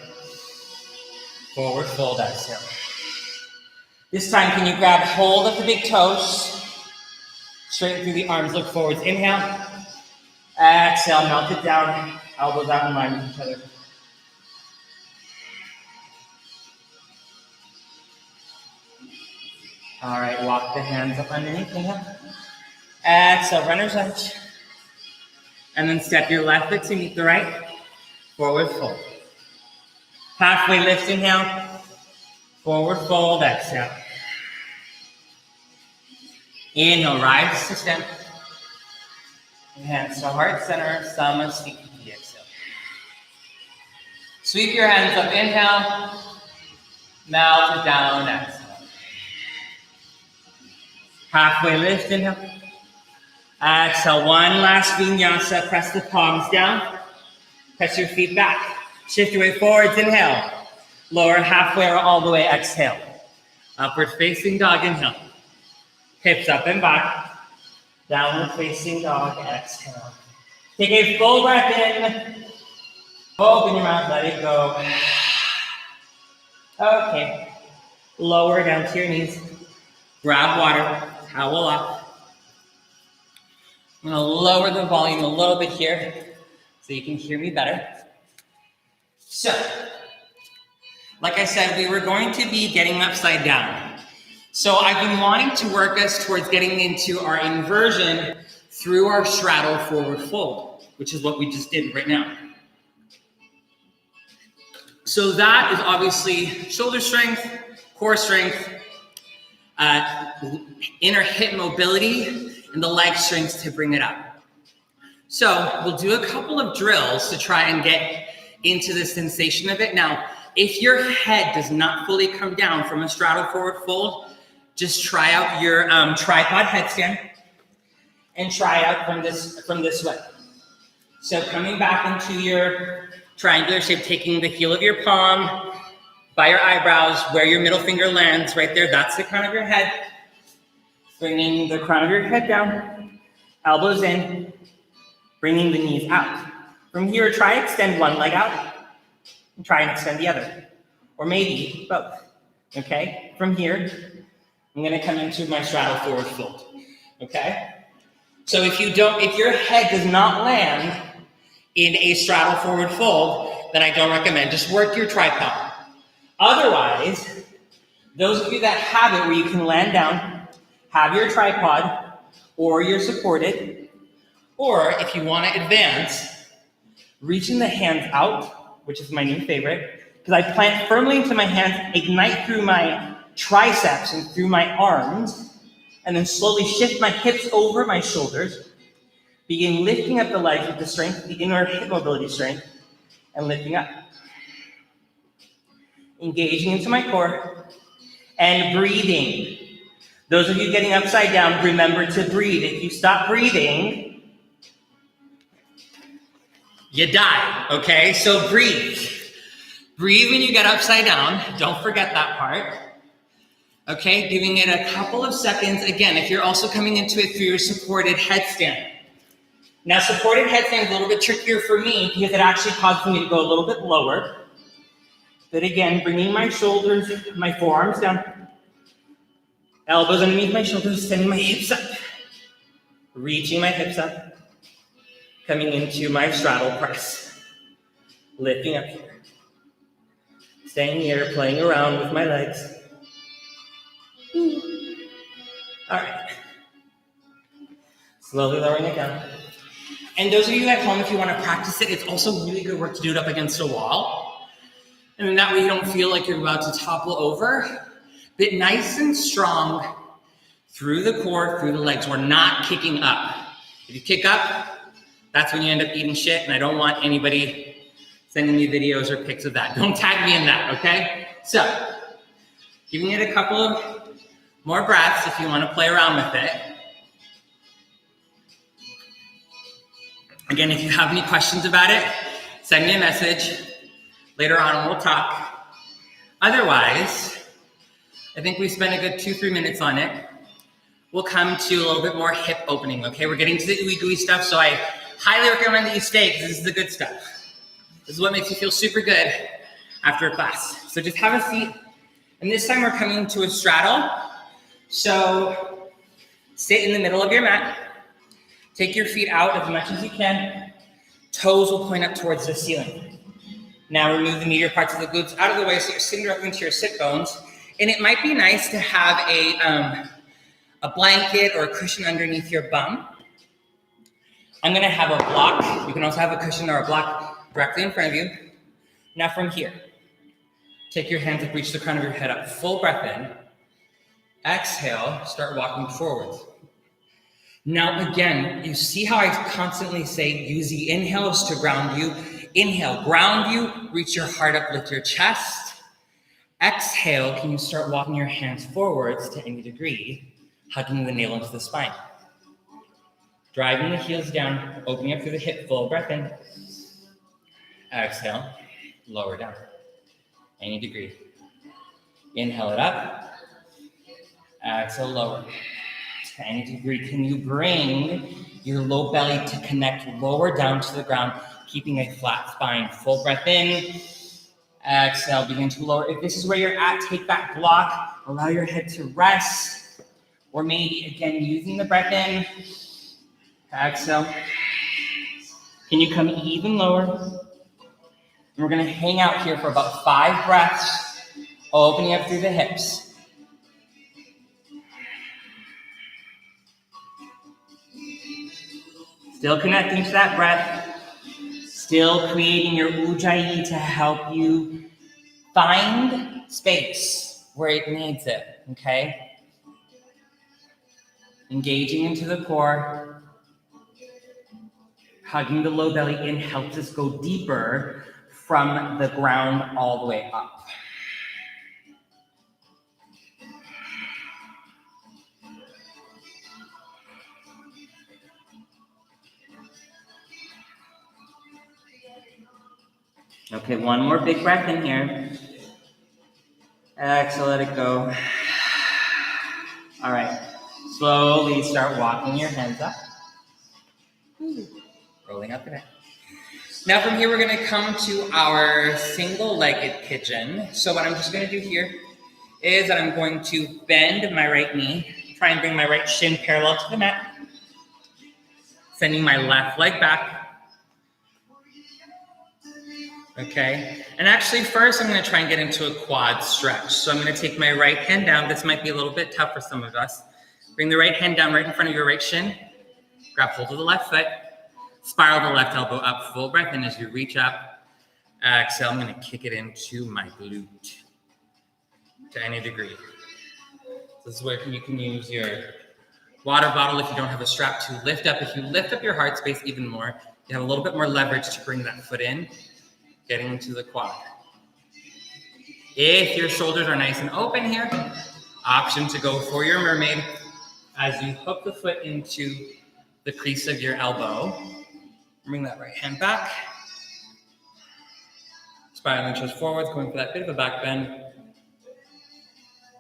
Forward fold, exhale. This time, can you grab hold of the big toes? Straighten through the arms, look forwards. Inhale. Exhale, melt it down. Elbows out in line with each other. All right, walk the hands up underneath. Inhale. Exhale, runner's lunge. And then step your left foot to meet the right. Forward fold. Halfway lift, inhale. Forward fold, exhale. Inhale, rise to stand. Hands to heart center, Savasana, exhale. Sweep your hands up, inhale. Melt it down, exhale. Halfway lift, inhale. Exhale, one last vinyasa. Press the palms down. Press your feet back. Shift your weight forwards, inhale. Lower halfway or all the way, exhale. Upward facing dog, inhale. Hips up and back. Downward facing dog, exhale. Take a full breath in. Open your mouth, let it go. Okay. Lower down to your knees. Grab water, towel up. I'm gonna lower the volume a little bit here so you can hear me better. So, like I said, we were going to be getting upside down. So I've been wanting to work us towards getting into our inversion through our straddle forward fold, which is what we just did right now. So that is obviously shoulder strength, core strength, inner hip mobility, and the leg strength to bring it up. So we'll do a couple of drills to try and get into the sensation of it. Now, if your head does not fully come down from a straddle forward fold, just try out your tripod headstand and try it out from this way. So coming back into your triangular shape, taking the heel of your palm by your eyebrows, where your middle finger lands, right there, that's the crown of your head. Bringing the crown of your head down, elbows in, bringing the knees out. From here, try extend one leg out, and try and extend the other, or maybe both, okay? From here, I'm gonna come into my straddle forward fold, okay? So if your head does not land in a straddle forward fold, then I don't recommend. Just work your tripod. Otherwise, those of you that have it where you can land down, have your tripod, or you're supported, or if you want to advance, reaching the hands out, which is my new favorite, because I plant firmly into my hands, ignite through my triceps and through my arms, and then slowly shift my hips over my shoulders. Begin lifting up the legs with the strength, the inner hip mobility strength, and lifting up. Engaging into my core, and breathing. Those of you getting upside down, remember to breathe. If you stop breathing, you die, okay? So breathe. Breathe when you get upside down. Don't forget that part. Okay, giving it a couple of seconds. Again, if you're also coming into it through your supported headstand. Now, supported headstand is a little bit trickier for me because it actually causes me to go a little bit lower. But again, bringing my shoulders, my forearms down, elbows underneath my shoulders, sending my hips up, reaching my hips up, coming into my straddle press, lifting up here, staying here, playing around with my legs. All right. Slowly lowering it down. And those of you at home, if you want to practice it, it's also really good work to do it up against a wall. And then that way you don't feel like you're about to topple over. But nice and strong through the core, through the legs. We're not kicking up. If you kick up, that's when you end up eating shit, and I don't want anybody sending me videos or pics of that. Don't tag me in that, okay? So, giving it a couple of more breaths if you want to play around with it. Again, if you have any questions about it, send me a message. Later on, we'll talk. Otherwise, I think we spent a good 2-3 minutes on it. We'll come to a little bit more hip opening, okay? We're getting to the ooey gooey stuff, so I highly recommend that you stay because this is the good stuff. This is what makes you feel super good after a class. So just have a seat. And this time we're coming to a straddle. So sit in the middle of your mat. Take your feet out as much as you can. Toes will point up towards the ceiling. Now remove the meatier parts of the glutes out of the way so you're sitting directly into your sit bones. And it might be nice to have a blanket or a cushion underneath your bum. I'm gonna have a block. You can also have a cushion or a block directly in front of you. Now from here, take your hands up, reach the crown of your head up. Full breath in. Exhale, start walking forward. Now again, you see how I constantly say use the inhales to ground you. Inhale, ground you, reach your heart up, lift your chest. Exhale, can you start walking your hands forwards to any degree, hugging the navel into the spine. Driving the heels down, opening up through the hip, full breath in. Exhale, lower down, any degree. Inhale it up. Exhale, lower. To any degree, can you bring your low belly to connect lower down to the ground, keeping a flat spine. Full breath in. Exhale, begin to lower. If this is where you're at, take that block. Allow your head to rest. Or maybe, again, using the breath in. Exhale. Can you come even lower? And we're going to hang out here for about 5 breaths, opening up through the hips. Still connecting to that breath. Still creating your ujjayi to help you find space where it needs it, okay? Engaging into the core. Hugging the low belly in helps us go deeper from the ground all the way up. Okay, one more big breath in here. Exhale, let it go. All right, slowly start walking your hands up. Rolling up and down. Now from here, we're gonna come to our single-legged pigeon. So what I'm just gonna do here is that I'm going to bend my right knee, try and bring my right shin parallel to the mat, sending my left leg back. Okay, and actually first I'm gonna try and get into a quad stretch. So I'm gonna take my right hand down. This might be a little bit tough for some of us. Bring the right hand down right in front of your right shin. Grab hold of the left foot. Spiral the left elbow up. Full breath in as you reach up. Exhale, I'm gonna kick it into my glute to any degree. This is where you can use your water bottle if you don't have a strap to lift up. If you lift up your heart space even more, you have a little bit more leverage to bring that foot in, getting into the quad. If your shoulders are nice and open here, option to go for your mermaid as you hook the foot into the crease of your elbow. Bring that right hand back. Spiraling chest forwards, going for that bit of a back bend.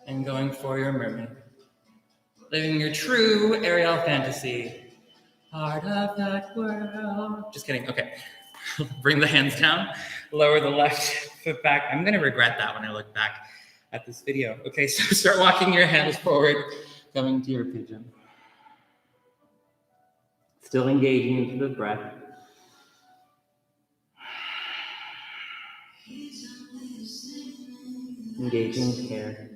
And going for your mermaid. Living your true Ariel fantasy. Part of that world. Just kidding, okay. Bring the hands down, lower the left foot back. I'm gonna regret that when I look back at this video. Okay, so start walking your hands forward, coming to your pigeon. Still engaging into the breath. Engaging here.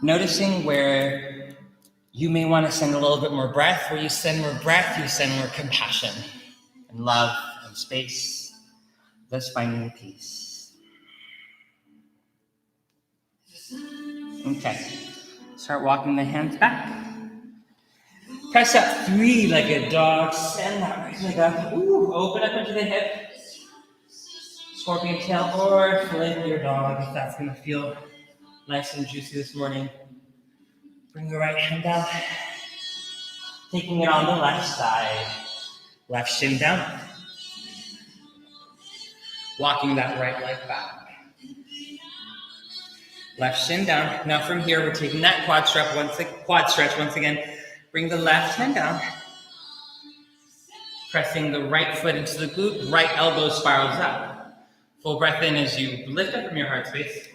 Noticing where you may want to send a little bit more breath. Where you send more breath, you send more compassion and love and space, thus finding peace. Okay, start walking the hands back. Press up, three-legged dog. Send that right leg up. Ooh, open up into the hip. Scorpion tail or flip your dog if that's gonna feel nice and juicy this morning. Bring the right hand down. Taking it on the left side. Left shin down. Walking that right leg back. Left shin down. Now from here, we're taking that quad stretch once again. Bring the left hand down. Pressing the right foot into the glute. Right elbow spirals up. Full breath in as you lift up from your heart space.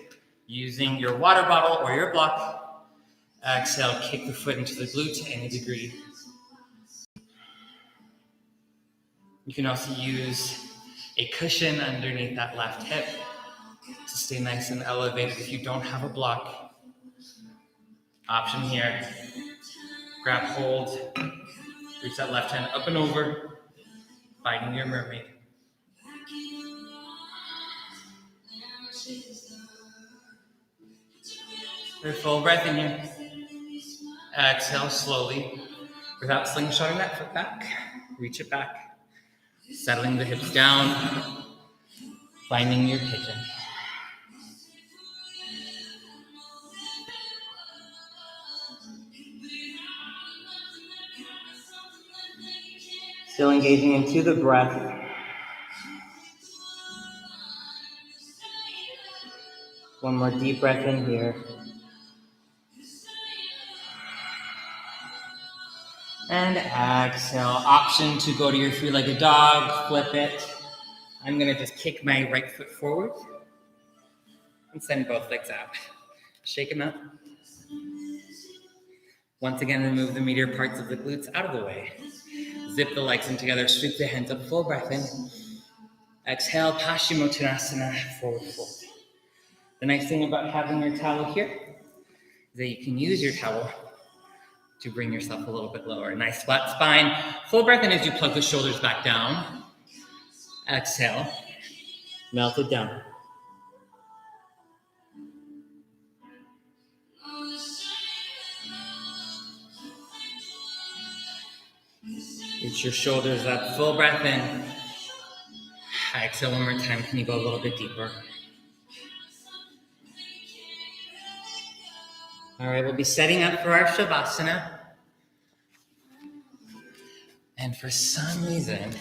Using your water bottle or your block. Exhale, kick the foot into the glute to any degree. You can also use a cushion underneath that left hip to stay nice and elevated if you don't have a block. Option here. Grab hold, reach that left hand up and over, finding your mermaid. Full breath in here. Exhale slowly, without slingshotting that foot back. Reach it back. Settling the hips down, finding your pigeon. Still engaging into the breath. One more deep breath in here. And exhale. Option to go to your three-legged dog, flip it. I'm gonna just kick my right foot forward and send both legs out. Shake them out. Once again, remove the meatier parts of the glutes out of the way. Zip the legs in together, sweep the hands up, full breath in. Exhale, Paschimottanasana, forward fold. The nice thing about having your towel here is that you can use your towel to bring yourself a little bit lower. Nice flat spine. Full breath in as you plug the shoulders back down. Exhale, melt it down. Reach your shoulders up, full breath in. Exhale one more time, can you go a little bit deeper? All right, we'll be setting up for our Savasana. And for some reason,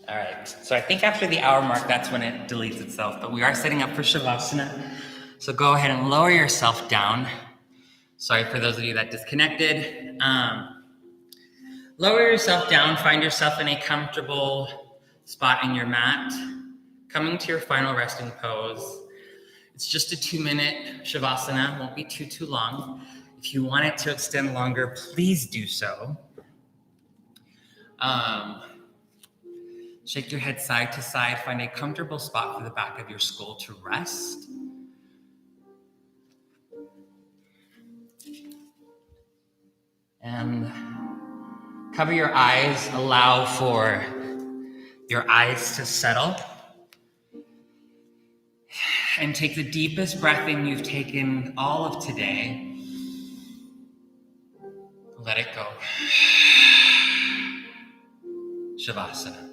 All right, so I think after the hour mark, that's when it deletes itself, but we are setting up for Savasana. So go ahead and lower yourself down. Sorry for those of you that disconnected. Lower yourself down, find yourself in a comfortable spot in your mat. Coming to your final resting pose. It's just a 2-minute Shavasana, won't be too long. If you want it to extend longer, please do so. Shake your head side to side, find a comfortable spot for the back of your skull to rest. And cover your eyes, allow for your eyes to settle. And take the deepest breath in you've taken all of today. Let it go. Shavasana.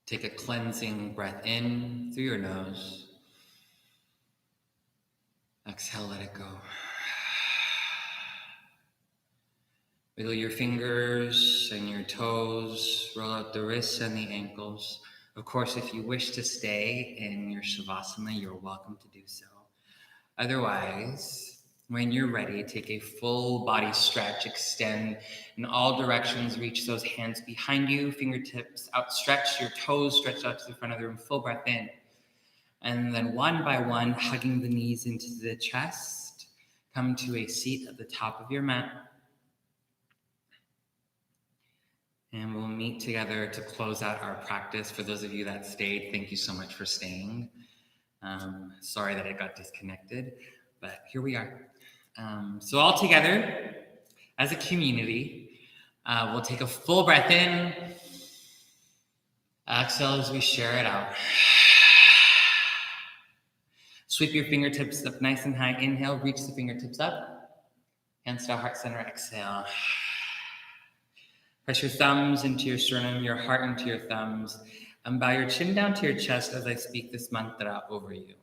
Take a cleansing breath in through your nose. Exhale, let it go. Wiggle your fingers and your toes. Roll out the wrists and the ankles. Of course, if you wish to stay in your Shavasana, you're welcome to do so. Otherwise, when you're ready, take a full body stretch, extend in all directions, reach those hands behind you, fingertips outstretched, your toes stretched out to the front of the room, full breath in. And then one by one, hugging the knees into the chest, come to a seat at the top of your mat. And we'll meet together to close out our practice. For those of you that stayed, thank you so much for staying. Sorry that it got disconnected, but here we are. So all together, as a community, we'll take a full breath in. Exhale as we share it out. Sweep your fingertips up nice and high. Inhale, reach the fingertips up. Hands to heart center, exhale. Press your thumbs into your sternum, your heart into your thumbs, and bow your chin down to your chest as I speak this mantra over you.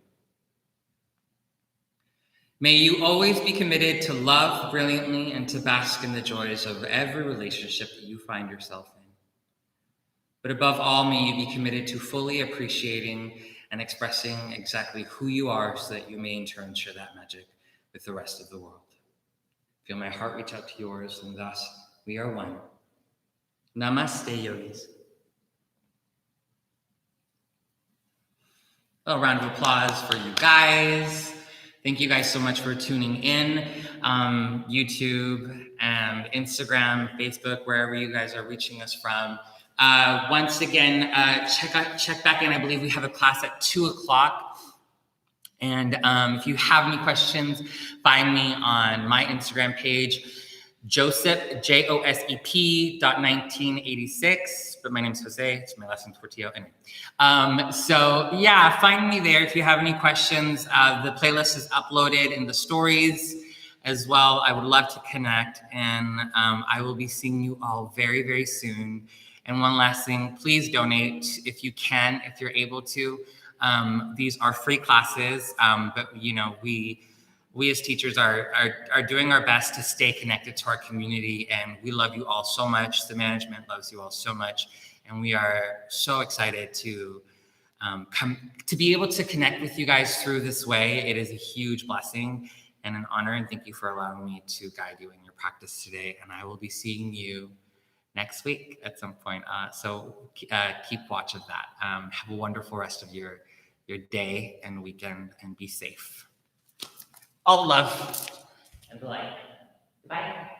May you always be committed to love brilliantly and to bask in the joys of every relationship that you find yourself in. But above all, may you be committed to fully appreciating and expressing exactly who you are so that you may in turn share that magic with the rest of the world. Feel my heart reach out to yours, and thus we are one. Namaste, yogis. A round of applause for you guys. Thank you guys so much for tuning in. YouTube and Instagram, Facebook, wherever you guys are reaching us from. Once again, check back in. I believe we have a class at 2:00. And if you have any questions, find me on my Instagram page, Josep, JOSEP.1986, but my name's Jose. It's my last name's Portillo. Anyway. So yeah, find me there if you have any questions. The playlist is uploaded in the stories as well. I would love to connect, and I will be seeing you all very, very soon. And one last thing, please donate if you can, if you're able to. These are free classes, but you know, we we as teachers are doing our best to stay connected to our community, and we love you all so much. The management loves you all so much, and we are so excited to come to be able to connect with you guys through this way. It is a huge blessing and an honor, and thank you for allowing me to guide you in your practice today. And I will be seeing you next week at some point. So keep watch of that. Have a wonderful rest of your day and weekend, and be safe. All love and light. Bye.